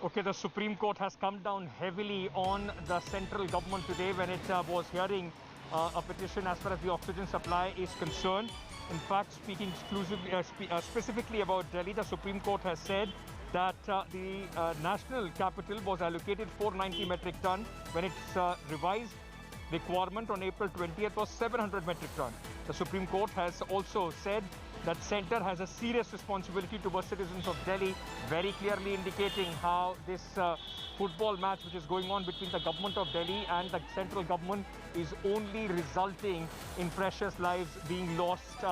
Okay, the Supreme Court has come down heavily on the central government today when it was hearing a petition as far as the oxygen supply is concerned. In fact, speaking specifically about Delhi, the Supreme Court has said that the national capital was allocated 490 metric ton when its revised requirement on April 20th was 700 metric ton. The Supreme Court has also said that centre has a serious responsibility towards citizens of Delhi, very clearly indicating how this football match which is going on between the government of Delhi and the central government is only resulting in precious lives being lost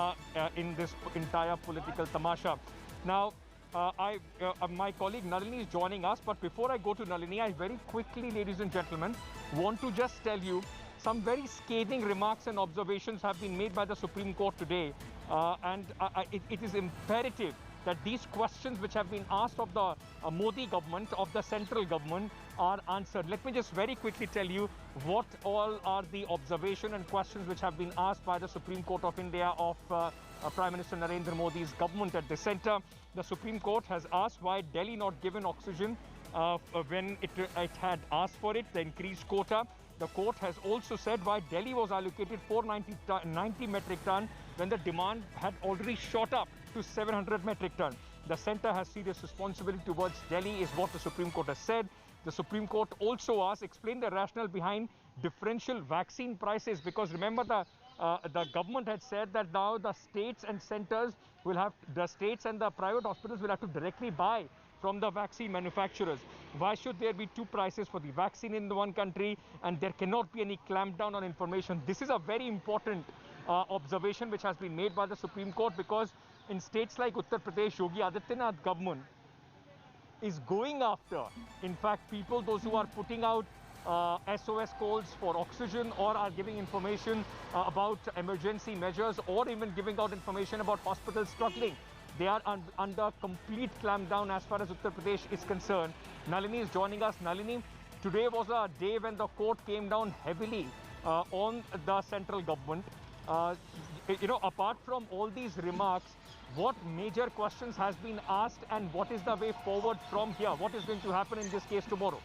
in this entire political tamasha. Now, my colleague Nalini is joining us, but before I go to Nalini, I very quickly, ladies and gentlemen, want to just tell you some very scathing remarks and observations have been made by the Supreme Court today. It is imperative that these questions which have been asked of the Modi government, of the central government, are answered. Let me just very quickly tell you what all are the observations and questions which have been asked by the Supreme Court of India of Prime Minister Narendra Modi's government at the centre. The Supreme Court has asked why Delhi not given oxygen when it had asked for it, the increased quota. The court has also said why Delhi was allocated 490 metric ton when the demand had already shot up to 700 metric ton. The centre has serious responsibility towards Delhi is what the Supreme Court has said. The Supreme Court also asked, explain the rationale behind differential vaccine prices, because remember the government had said that now the states and centres will have, the states and the private hospitals will have to directly buy from the vaccine manufacturers. Why should there be two prices for the vaccine in the one country and there cannot be any clampdown on information? This is a very important observation which has been made by the Supreme Court, because in states like Uttar Pradesh, Yogi Adityanath government is going after, in fact, people, those who are putting out SOS calls for oxygen or are giving information about emergency measures or even giving out information about hospitals struggling. They are under complete clampdown as far as Uttar Pradesh is concerned. Nalini is joining us. Nalini, today was a day when the court came down heavily on the central government. Apart from all these remarks, what major questions has been asked and what is the way forward from here? What is going to happen in this case tomorrow?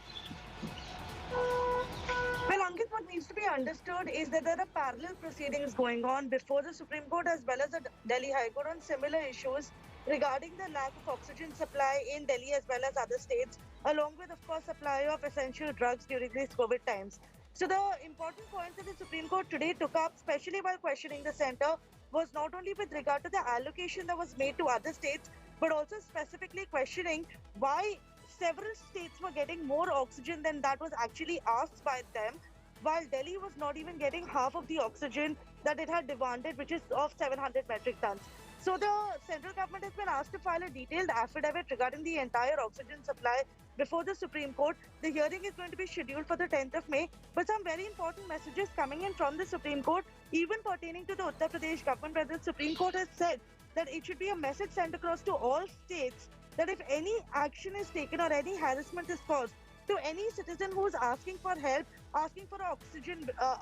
Well, Ankit, what needs to be understood is that there are parallel proceedings going on before the Supreme Court as well as the Delhi High Court on similar issues regarding the lack of oxygen supply in Delhi as well as other states, along with, of course, supply of essential drugs during these COVID times. So the important points that the Supreme Court today took up, especially while questioning the centre, was not only with regard to the allocation that was made to other states, but also specifically questioning why several states were getting more oxygen than that was actually asked by them, while Delhi was not even getting half of the oxygen that it had demanded, which is of 700 metric tons. So the central government has been asked to file a detailed affidavit regarding the entire oxygen supply before the Supreme Court. The hearing is going to be scheduled for the 10th of May, but some very important messages coming in from the Supreme Court, even pertaining to the Uttar Pradesh government, where the Supreme Court has said that it should be a message sent across to all states that if any action is taken or any harassment is caused to any citizen who is asking for help, asking for an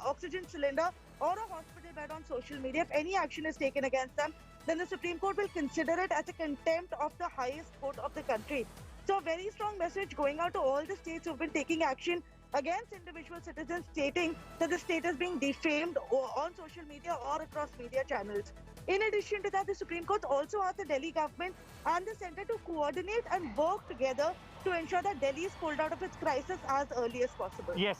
oxygen cylinder or a hospital bed on social media, if any action is taken against them, then the Supreme Court will consider it as a contempt of the highest court of the country. So a very strong message going out to all the states who have been taking action against individual citizens, stating that the state is being defamed on social media or across media channels. In addition to that, the Supreme Court also asked the Delhi government and the centre to coordinate and work together to ensure that Delhi is pulled out of its crisis as early as possible. Yes.